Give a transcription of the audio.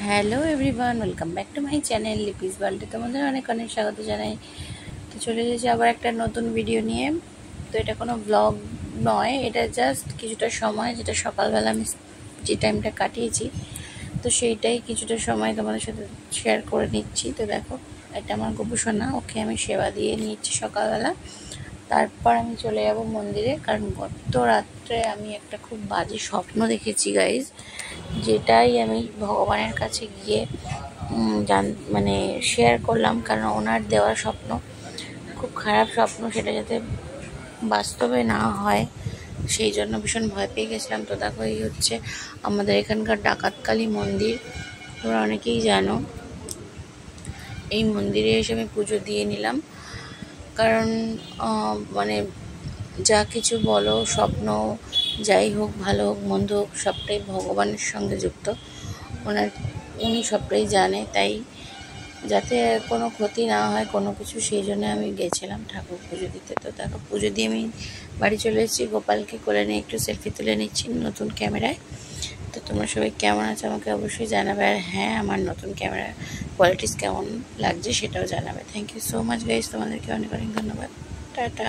Hello everyone, welcome back to my channel Lipi's ওয়ার্ল্ডে তোমাদের অনেক অনেক স্বাগত জানাই। তো চলে এসেছি আবার একটা নতুন ভিডিও নিয়ে। তো এটা কোনো ব্লগ নয়, এটা জাস্ট কিছুটা সময় যেটা সকালবেলা আমি যে টাইমটা কাটিয়েছি, তো সেইটাই কিছুটা সময় তোমাদের সাথে শেয়ার করে নিচ্ছি। তো দেখো, এটা আমার গোপুসোনা, ওকে আমি সেবা দিয়ে নিচ্ছি সকালবেলা। তারপর আমি চলে যাব মন্দিরে, কারণ গত রাত্রে আমি একটা খুব বাজে স্বপ্ন দেখেছি গাইজ, যেটাই আমি ভগবানের কাছে গিয়ে মানে শেয়ার করলাম, কারণ ওনার দেওয়া স্বপ্ন খুব খারাপ স্বপ্ন, সেটা যাতে বাস্তবে না হয় সেই জন্য ভীষণ ভয় পেয়ে গেছিলাম। তো দেখো, এই হচ্ছে আমাদের এখানকার ডাকাতকালী মন্দির, তোমরা অনেকেই জানো। এই মন্দিরে এসে আমি পুজো দিয়ে নিলাম, কারণ মানে যা কিছু বলো, স্বপ্ন যাই হোক, ভালো হোক মন্দ হোক, সবটাই ভগবানের সঙ্গে যুক্ত। উনি সবটাই জানে, তাই যাতে কোনো ক্ষতি না হয় কোনো কিছু, সেই জন্য আমি গেছিলাম ঠাকুর পুজো দিতে। তো দেখো, পুজো দিয়ে আমি বাড়ি চলে এসেছি, গোপালকে কোলে নিয়ে একটু সেলফি তুলে নিচ্ছি নতুন ক্যামেরায়। তো তোমরা সবাই কেমন আছো আমাকে অবশ্যই জানাবে, আর হ্যাঁ, আমার নতুন ক্যামেরা কোয়ালিটিস কেমন লাগছে সেটাও জানাবে। Thank you so much guys, তোমাদেরকে অনেক অনেক ধন্যবাদ। টাটা।